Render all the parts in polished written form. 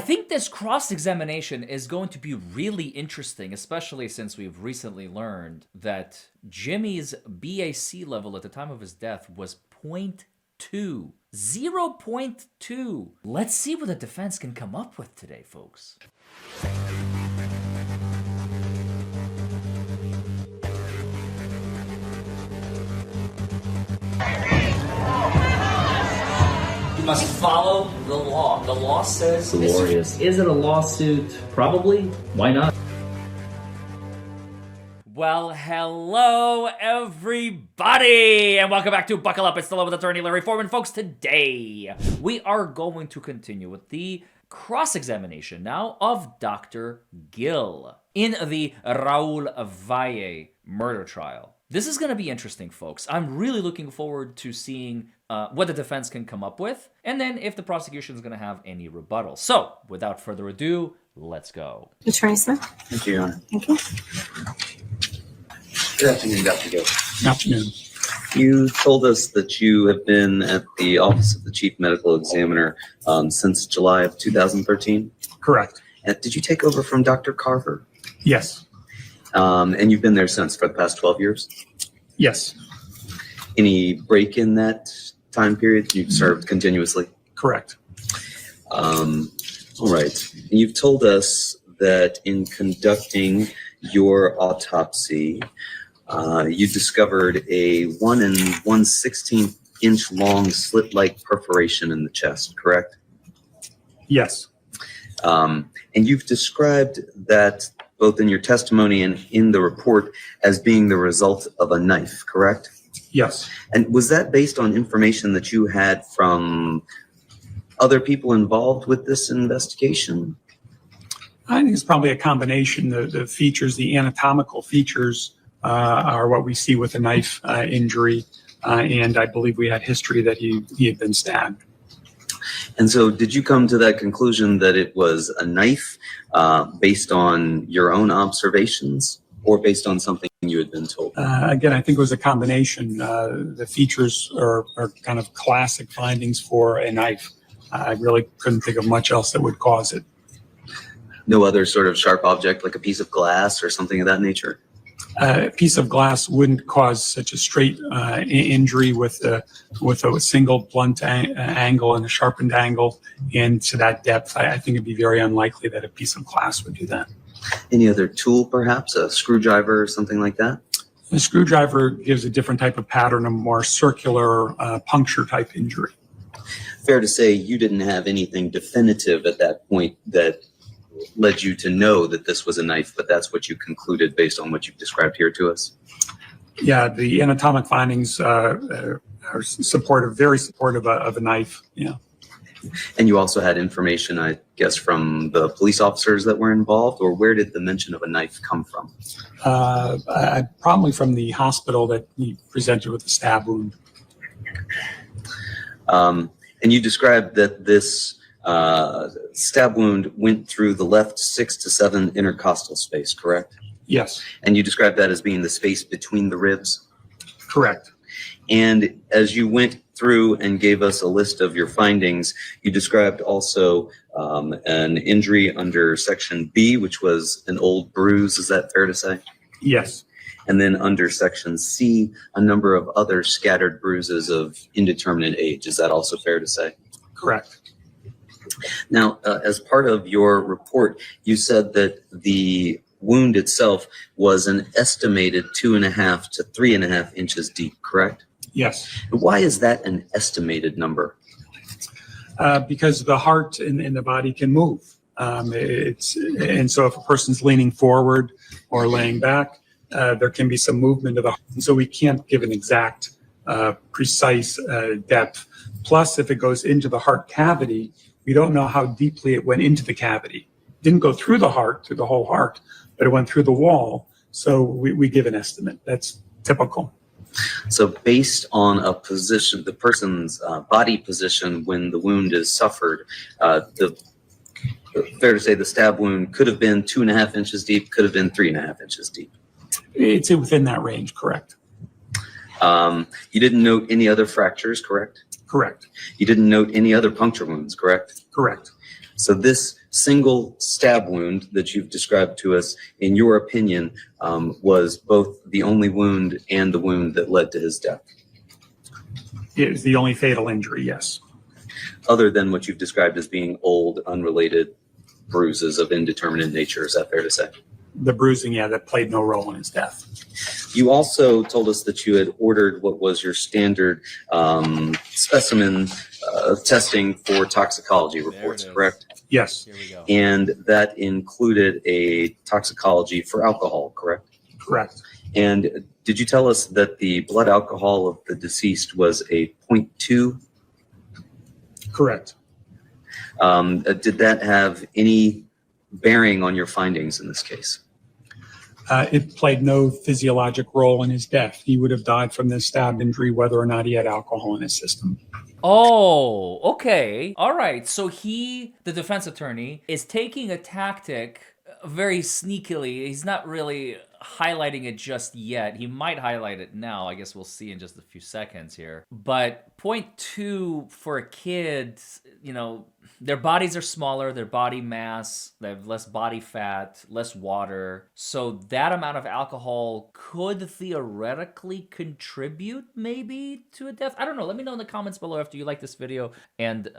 I think this cross-examination is going to be really interesting, especially since we've recently learned that Jimmy's BAC level at the time of his death was 0.2. 0.2. Let's see what the defense can come up with today, folks. You must follow the law. The law says... Glorious. Is it a lawsuit? Probably. Why not? Well, hello, everybody, and welcome back to Buckle Up. It's the Law with Attorney Larry Forman. Folks, today we are going to continue with the cross-examination now of Dr. Gill in the Raul Valle murder trial. This is going to be interesting, folks. I'm really looking forward to seeing what the defense can come up with, and then if the prosecution is going to have any rebuttal. So, without further ado, let's go. Attorney Smith. Thank you, Your Honor. Thank you. Good afternoon, Dr. Gill. Good afternoon. You told us that you have been at the Office of the Chief Medical Examiner since July of 2013. Correct. Did you take over from Dr. Carver? Yes. And you've been there since for the past 12 years? Yes. Any break in that time period? You've served continuously? Correct. All right. And you've told us that in conducting your autopsy, you discovered a 1 1/16 inch long slit-like perforation in the chest, correct? Yes. And you've described that both in your testimony and in the report as being the result of a knife, correct? Yes. And was that based on information that you had from other people involved with this investigation? I think it's probably a combination. The features, the anatomical features are what we see with a knife injury. And I believe we had history that he had been stabbed. And so did you come to that conclusion that it was a knife based on your own observations or based on something you had been told? Again, I think it was a combination. The features are kind of classic findings for a knife. I really couldn't think of much else that would cause it. No other sort of sharp object like a piece of glass or something of that nature? A piece of glass wouldn't cause such a straight injury with a single blunt angle and a sharpened angle. And to that depth, I think it'd be very unlikely that a piece of glass would do that. Any other tool, perhaps a screwdriver or something like that? The screwdriver gives a different type of pattern, a more circular puncture type injury. Fair to say you didn't have anything definitive at that point that led you to know that this was a knife, but that's what you concluded based on what you've described here to us? Yeah, the anatomic findings are supportive, very supportive of a knife. Yeah. And you also had information, I guess, from the police officers that were involved, or where did the mention of a knife come from? Probably from the hospital that he presented with a stab wound. And you described that this stab wound went through the left 6 to 7 intercostal space, correct? Yes. And you described that as being the space between the ribs? Correct. And as you went through and gave us a list of your findings, you described also an injury under section B, which was an old bruise. Is that fair to say? Yes. And then under section C, a number of other scattered bruises of indeterminate age. Is that also fair to say? Correct. Now, as part of your report, you said that the wound itself was an estimated 2.5 to 3.5 inches deep, correct? Yes. Why is that an estimated number? Because the heart and the body can move. And so if a person's leaning forward or laying back, there can be some movement of the heart. And so we can't give an exact, precise depth. Plus, if it goes into the heart cavity, we don't know how deeply it went into the cavity. It didn't go through the heart, through the whole heart, but it went through the wall. So we give an estimate. That's typical. So based on a position, the person's body position when the wound is suffered, fair to say the stab wound could have been 2.5 inches deep, could have been 3.5 inches deep. It's within that range, correct. You didn't note any other fractures, correct? Correct. You didn't note any other puncture wounds, correct? Correct. So this single stab wound that you've described to us, in your opinion, was both the only wound and the wound that led to his death? It is the only fatal injury, yes. Other than what you've described as being old, unrelated bruises of indeterminate nature, is that fair to say? The bruising, yeah, that played no role in his death. You also told us that you had ordered what was your standard specimen testing for toxicology reports, correct? Yes, Here we go. And that included a toxicology for alcohol, correct? correct. And did you tell us that the blood alcohol of the deceased was a 0.2? Correct. Did that have any bearing on your findings in this case? It played no physiologic role in his death. He would have died from this stab injury whether or not he had alcohol in his system. Oh, okay. All right. So he, the defense attorney, is taking a tactic very sneakily. He's not really highlighting it just yet. He might highlight it now. I guess we'll see in just a few seconds here. But 0.2 for a kid, you know, their bodies are smaller, their body mass, they have less body fat, less water. So that amount of alcohol could theoretically contribute maybe to a death. I don't know. Let me know in the comments below after you like this video, and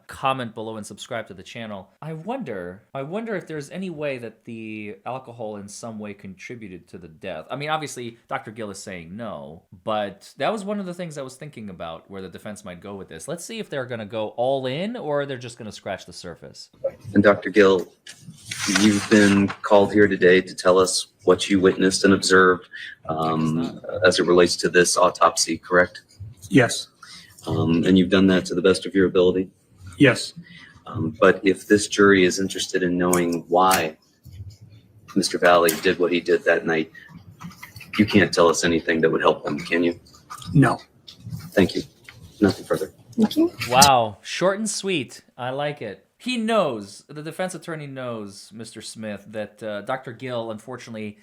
comment below and subscribe to the channel. I wonder if there's any way that the alcohol in some way contributed to the death. I mean, obviously, Dr. Gill is saying no, but that was one of the things I was thinking about where the defense might go with this. Let's see if they're going to go all in or they're just going to scratch the surface. And Dr. Gill, you've been called here today to tell us what you witnessed and observed as it relates to this autopsy, correct? Yes. And you've done that to the best of your ability? Yes. But if this jury is interested in knowing why Mr. Valle did what he did that night, you can't tell us anything that would help them, can you? No. Thank you. Nothing further. Thank you. Wow, short and sweet. I like it. He knows, the defense attorney knows, Mr. Smith, that Dr. Gill, unfortunately,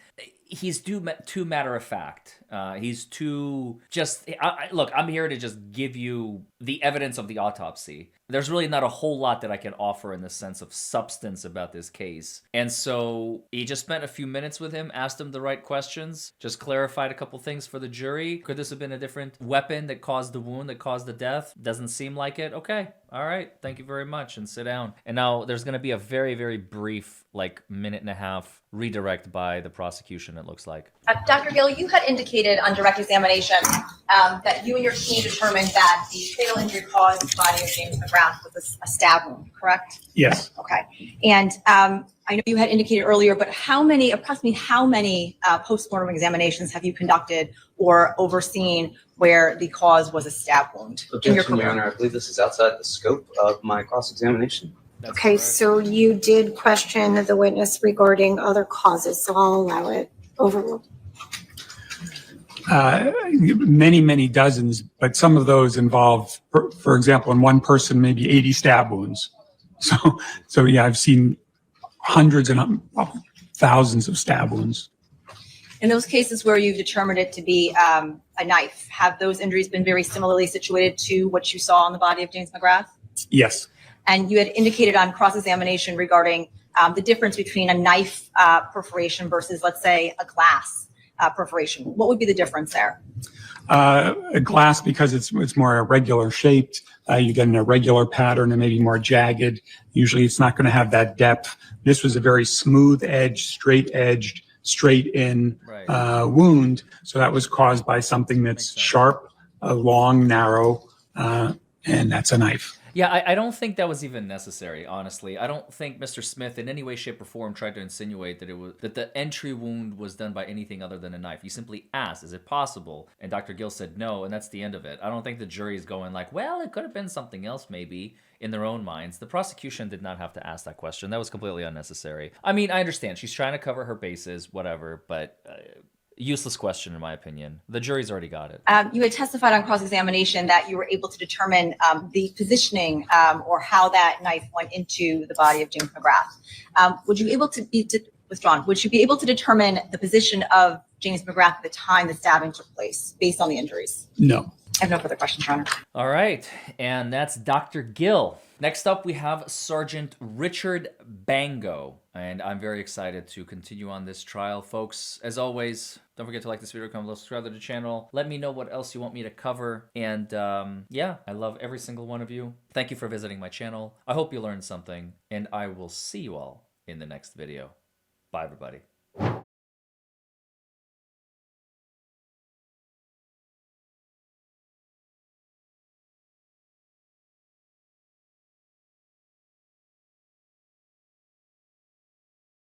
he's too matter of fact. He's too just, look, I'm here to just give you the evidence of the autopsy. There's really not a whole lot that I can offer in the sense of substance about this case. And so he just spent a few minutes with him, asked him the right questions, just clarified a couple things for the jury. Could this have been a different weapon that caused the wound, that caused the death? Doesn't seem like it. Okay. All right. Thank you very much. And sit down. And now there's going to be a very, very brief, like minute and a half redirect by the prosecution, it looks like. Dr. Gill, you had indicated on direct examination that you and your team determined that the fatal injury caused by the body of James McGrath was a stab wound, correct? Yes. Okay. And I know you had indicated earlier, but approximately how many postmortem examinations have you conducted or overseen where the cause was a stab wound in your Objection, Your career? Honor. I believe this is outside the scope of my cross-examination. That's Okay, correct. so you did question the witness regarding other causes, so I'll allow it. Overruled. Many dozens, but some of those involve, for example, in one person, maybe 80 stab wounds. So yeah, I've seen hundreds and thousands of stab wounds. In those cases where you've determined it to be a knife, have those injuries been very similarly situated to what you saw on the body of James McGrath? Yes. And you had indicated on cross-examination regarding the difference between a knife perforation versus, let's say, a glass perforation. What would be the difference there? A glass, because it's more irregular shaped, you get an irregular pattern and maybe more jagged. Usually it's not going to have that depth. This was a very smooth edged, straight edged, straight in wound. So that was caused by something that's sharp, long, narrow, and that's a knife. Yeah, I don't think that was even necessary, honestly. I don't think Mr. Smith in any way, shape, or form tried to insinuate that the entry wound was done by anything other than a knife. He simply asked, is it possible? And Dr. Gill said no, and that's the end of it. I don't think the jury is going like, well, it could have been something else maybe in their own minds. The prosecution did not have to ask that question. That was completely unnecessary. I mean, I understand. She's trying to cover her bases, whatever, but... useless question, in my opinion. The jury's already got it. You had testified on cross-examination that you were able to determine the positioning or how that knife went into the body of James McGrath. Would you be able to determine the position of James McGrath at the time the stabbing took place based on the injuries? No. I have no further questions, Your Honor. All right, and that's Dr. Gill. Next up, we have Sergeant Richard Bango, and I'm very excited to continue on this trial. Folks, as always, don't forget to like this video, comment below, subscribe to the channel. Let me know what else you want me to cover, and yeah, I love every single one of you. Thank you for visiting my channel. I hope you learned something, and I will see you all in the next video. Bye, everybody.